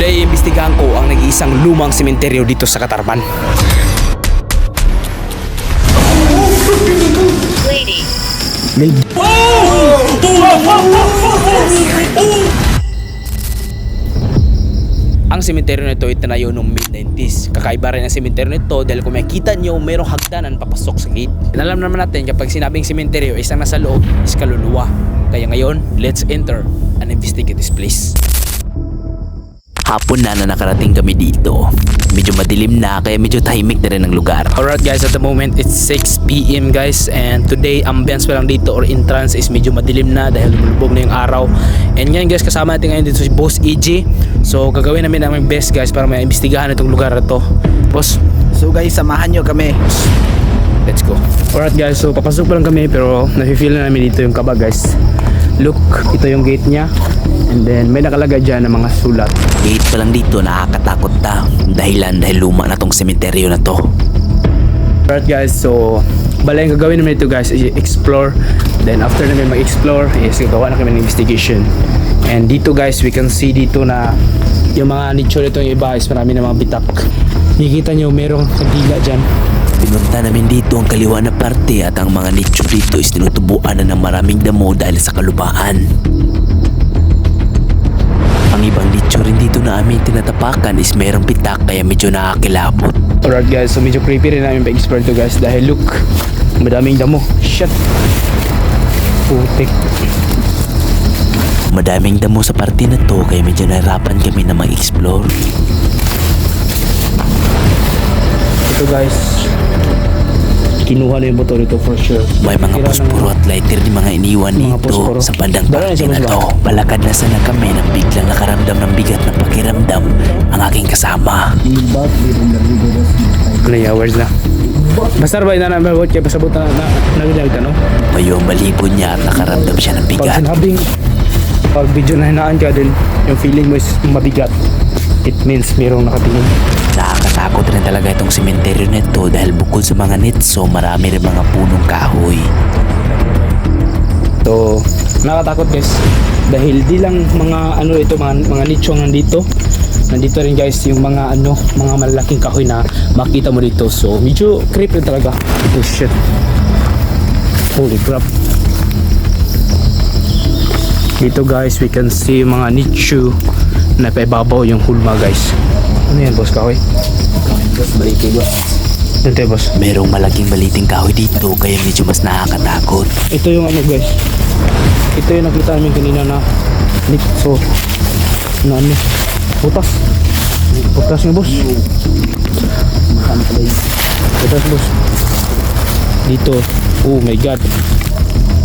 Today, imbestigahan ko ang nag-iisang lumang sementeryo dito sa Katarman. Lady. Ang sementeryo nito ay tinayo noong mid-90s. Kakaiba rin ang sementeryo nito dahil kung makikita nyo, mayroong hagdanan papasok sa gate. Alam naman natin kapag sinabing sementeryo, isang nasa loob is kaluluwa. Kaya ngayon, let's enter and investigate this place. Hapon na nakarating kami dito. Medyo madilim na kaya medyo tahimik na rin ang lugar. Alright guys, at the moment it's 6 PM guys, and today ambience pa lang dito or entrance is medyo madilim na dahil lumulubog na yung araw. And yan guys, kasama natin ngayon dito si Boss EJ. So gagawin namin ang best guys para maimbestigahan itong lugar na to. Boss, So guys, samahan nyo kami. let's go. Alright guys, so papasok pa lang kami pero nafe-feel na namin dito yung kaba guys. Look, ito yung gate niya. And then may nakalagay dyan ng mga sulat. Gate pa lang dito nakakatakot na. Dahil luma na tong sementeryo na to. Alright guys, so bala yung gagawin namin ito guys is explore. Then after namin mag-explore is gagawa na kami ng investigation. And dito guys, we can see dito na yung mga nicho nito yung iba is marami na mga bitak. Nakikita nyo merong kagila dyan. Pinunta namin dito ang kaliwa na parte at ang mga nicho dito is tinutubuan na ng maraming damo dahil sa kalubaan. Ang ibang nicho rin dito na amin tinatapakan is merong pitak kaya medyo nakakilabot. Alright guys, so medyo creepy rin namin pa-explore to guys dahil look, madaming damo. Shit. Putik. Madaming damo sa parte na to kaya medyo nahirapan kami na mag-explore. Ito guys, kinuha na yung motor nito for sure. May mga posporo at lighter di mga iniwan Mga dito posporo. sa bandang Dala parte na na siya, to. Balakad na sana kami nang biglang nakaramdam ng bigat na pakiramdam ang aking kasama. Ano yung hours na? Basta ba na namin kaya pasabot na nagdagdag no? Mayong balibo niya at nakaramdam siya ng Pag bigat. sinabing pag video na hinaan ka din, yung feeling mo is mabigat. It means mayroong nakatingin. Nakakatakot rin talaga itong sementeryo nito dahil bukod sa mga nitso, marami rin mga punong kahoy. So, nakatakot guys. Dahil di lang mga ano ito, mga nicho nandito. Nandito rin guys yung mga ano, mga malalaking kahoy na makita mo dito. So, medyo creepy talaga. Oh shit. Holy crap. Dito guys, we can see mga nicho na paibabaw yung hulma guys. Ano yan boss, kahoy? Boss, baliki boss. Dito boss. Merong malaking baliting kahoy dito kaya medyo mas nakakatakot. Ito yung ano guys. Ito yung nakita namin kanina na nicho na ano. Butas. Butas nga boss. Makan pala yun. Butas boss. Dito. Oh my god.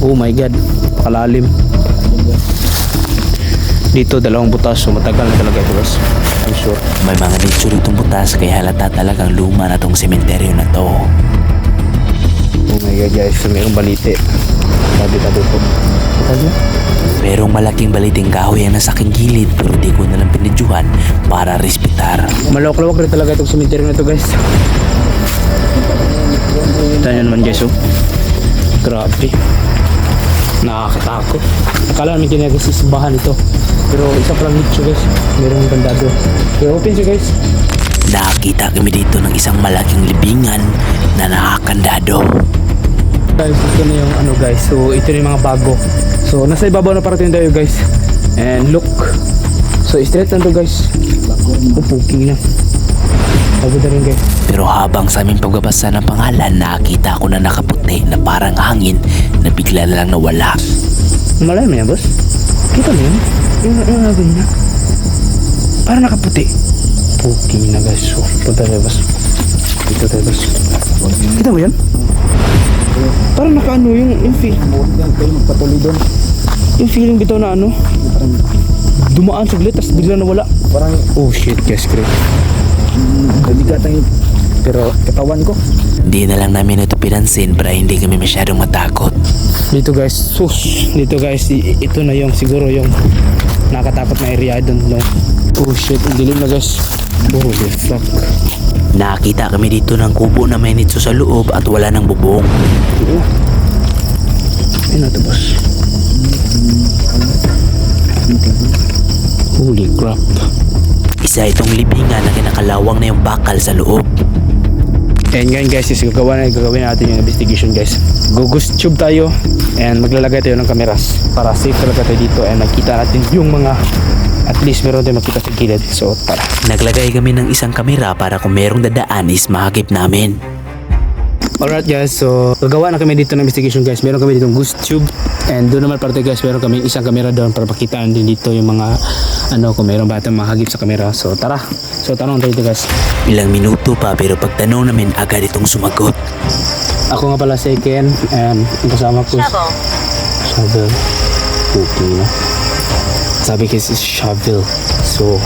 Oh my god. Kalalim. Dito dalawang butas, so matagal na talaga ito guys. I'm sure. May mga nicho ritong butas kaya halata talagang luma na tong sementeryo na to. Oh my god guys, so mayroong balite. Tabi-tabi po. Tabi? Merong malaking baliting kahoy ang nasa aking gilid pero di ko nalang pinidyuhan para respetar. Malawak-lawak rin talaga itong cemetery na ito guys. Kita nyo naman guys oh. Grabe. Nakakatakot. Akala namin kinagasisimbahan ito. Pero isa palang nicho guys. Merong bandado. Pero open siya guys. Nakakita kami dito ng isang malaking libingan na nakakandado. Guys, ito na yung ano guys. So ito na yung mga bago. So nasa ibabaw na parating tayo guys. And look. So straight na to guys. Pupuking na. Bago na rin guys. Pero habang sa aming pagbabasa ng pangalan, nakita ko na nakaputi na parang hangin na bigla na lang nawala. Malay mo yan boss? Kita mo yun? Yung nagawin niya. Parang nakaputi. Puking na guys. So punta tayo boss. Dito tayo boss. Kita mo yan? Parang nakaano yung feel. Kayo magpatuloy doon. Yung feeling bitaw na ano. Dumaan saglit tapos bigla nawala. Parang Oh shit guys, great. kabigat ang pero katawan ko. Hindi na lang namin ito pinansin para hindi kami masyadong matakot. Dito guys, sus. Dito guys, ito na yung siguro yung nakatakot na area doon. No? Oh shit, ang dilim na guys. Holy fuck. Nakita kami dito ng kubo na may nitso sa loob at wala ng bubong. Ayun na ito boss. Holy crap. Isa itong libingan na kinakalawang na yung bakal sa loob. And ngayon guys, is gagawin natin yung investigation guys. Ghost tube tayo and maglalagay tayo ng kameras para safe talaga tayo dito and makita natin yung mga, at least meron tayong makita sa gilid. So tara. Naglagay kami ng isang kamera para kung merong dadaan is mahagip namin. Alright guys, so gagawa na kami dito ng investigation guys. Meron kami dito ghost tube and doon naman parte guys, meron kami isang kamera doon para makita din dito yung mga kung meron ba tayong mahagip sa kamera. So tara, so tanong tayo dito guys. Ilang minuto pa pero pagtanong namin agad itong sumagot. Ako nga pala si Ken and ang kasama ko shovel. Okay na. Sabi kasi is shovel. So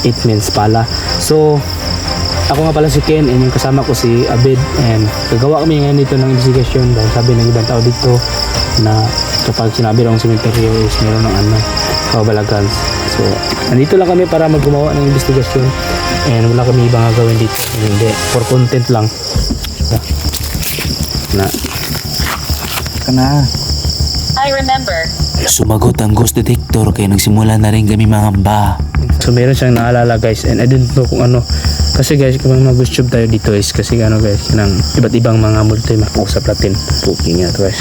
it means pala. So ako nga pala si Ken and yung kasama ko si Abed and gagawa kami ngayon dito ng investigation dahil sabi ng ibang tao dito na kapag sinabi ng cemetery is meron ng kabalagan. So nandito lang kami para maggumawa ng investigation and wala kami ibang gagawin dito. Hindi, for content lang. Na Kana. I remember. Sumagot ang ghost detector kaya nagsimula na rin kami mangamba. so meron siyang naalala guys and I don't know kung ano. Kasi guys, kung mag-ghost tube tayo dito is kasi guys, ng iba't ibang mga multo yung makausap natin. Booking nga guys.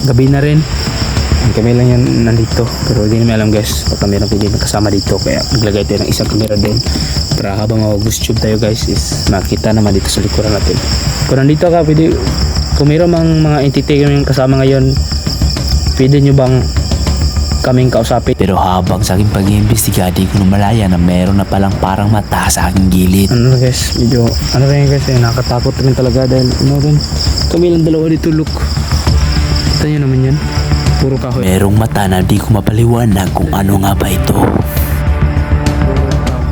Gabi na rin. Kami lang yan nandito. Pero hindi namin alam guys, baka meron kayo kasama dito. Kaya maglagay tayo ng isang camera din. Para habang mag-ghost tube tayo guys is makita naman dito sa likuran natin. Kung nandito ka, pwede, kung meron mga entity yung kasama ngayon, pwede nyo bang kaming kausapin? Pero habang sa aking pag-iimbestiga, di ko namalaya na meron na palang parang mata sa aking gilid. Ano na guys, medyo rin guys, nakakatakot rin talaga dahil rin kami lang dalawa dito, look. Kita nyo naman yan, puro kahoy. Merong mata na di ko mapaliwanag kung ano nga ba ito.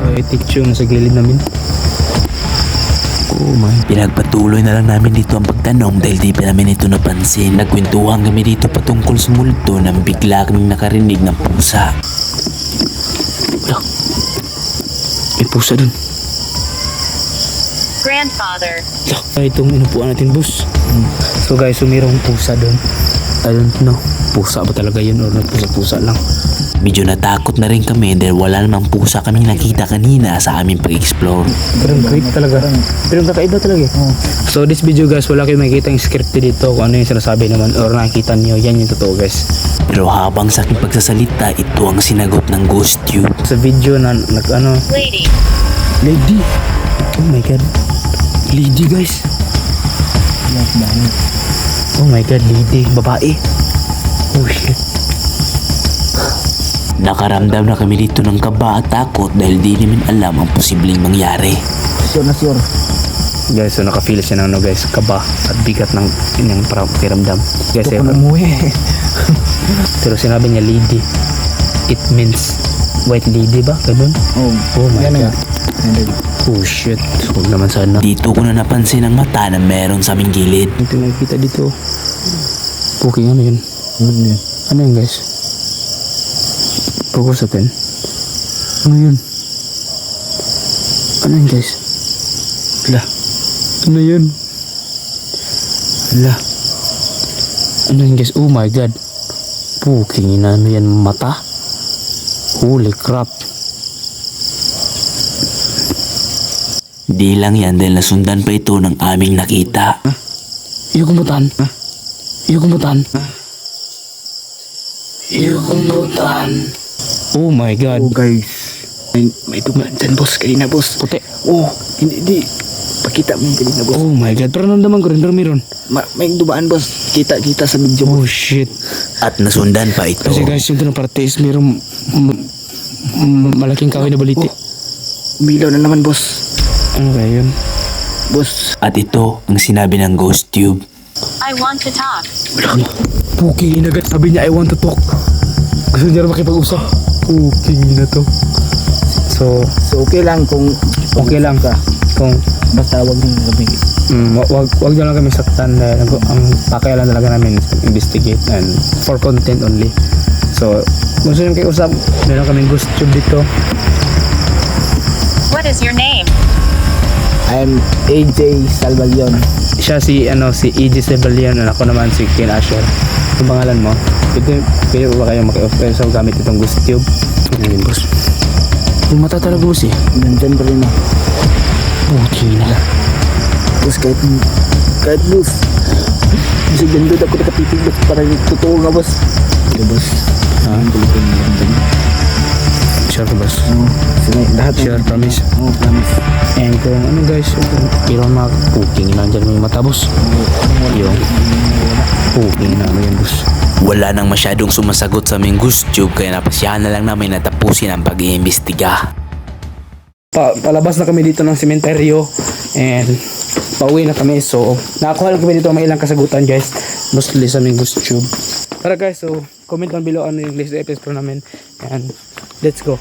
Kahoy, teacher na sa gilid namin. Oh my. Pinagpatuloy na lang namin dito ang pagtanong dahil di pa namin ito napansin. Nagkwentuhan kami dito patungkol sa multo nang bigla kaming nakarinig ng pusa. Wala. May pusa dun. Grandfather. Wala. Itong inupuan natin, boss. So guys, so mayroong pusa dun. I don't know. Pusa ba talaga yun or pusa-pusa lang? Medyo natakot na rin kami dahil wala namang pusa kaming nakita kanina sa aming pag-explore. Pero great talaga. Pero kakaiba talaga. So this video guys, wala kayong makikita yung script dito kung ano yung sinasabi naman or nakikita niyo. Yan yung totoo guys. Pero habang sa aking pagsasalita, ito ang sinagot ng ghost tube. Sa video na Lady. Lady. Oh my god. Lady guys. Oh my god, lady. Babae. Oh shit. Nakaramdam na kami dito ng kaba at takot dahil di namin alam ang posibleng mangyari. Sure na sure. Guys, so naka-feel siya ng guys, kaba at bigat ng parang pakiramdam. Guys, Ito ko na umuwi. pero sinabi niya lady. It means white lady ba? Ganun? Oh my yan god. nga. Oh shit. Huwag naman sana. Dito ko na napansin ang mata na meron sa aming gilid. Ito nakikita dito. Booking ano yun? Ano yun guys? Focus natin. Ano yun? Ano yun guys? Hala. Ano yun? Hala. Ano yun guys? Oh my god. Booking na ano yan? Mata? Holy crap. Di lang yan dahil nasundan pa ito ng aming nakita. Iyo kumutan. Iyo kumutan. Iyo kumutan. Oh my god. Oh guys. May dumaan dyan boss. Kanina boss. Puti. Oh, hindi. Pakita mo yung kanina boss. Oh my god. Pero naman ko rin. Pero meron. May dumaan boss. Kita sa video. Oh shit. At nasundan pa ito. Kasi guys, yung parte is mayroong malaking kahoy na baliti. Umilaw na naman boss. Ano kaya yun? Boss. At ito ang sinabi ng ghost tube. I want to talk. Wala ka. Puking inagat. Sabi niya, I want to talk. Gusto niya na makipag-usap. Puking na to. So Okay lang kung okay lang ka. Kung basta wag nang gabi. wag na lang kami saktan dahil ang pakialam talaga namin is investigate and for content only. So gusto nyo kayo usap, meron kaming ghost tube dito. What is your name? I'm AJ Salvalion. Siya si E.G. Sebalian and ako naman si Ken Asher. Ang pangalan mo? Pwede ba kayo maki-offer sa gamit itong ghost tube? Ano yun boss? Yung mata talaga boss eh. Nandyan pa rin ah. Okay na. Boss, kahit boss. Kasi ganda ako nakapitig boss. Parang totoo nga boss. Hindi boss. Ang tulipin mo lang. Sure boss. Oo. Sige, lahat. Sure, promise. Oo, promise. And kung ano guys, pero mga cooking na dyan may mata boss. Yung cooking na mo yan boss. Wala nang masyadong sumasagot sa aming gusto kaya napasyahan na lang namin na tapusin ang pag-iimbestiga. Palabas na kami dito ng sementeryo and pauwi na kami, so nakakuha lang kami dito ng ilang kasagutan guys, mostly sa aming gusto. Tara guys, so comment down below ano yung next episode namin and let's go.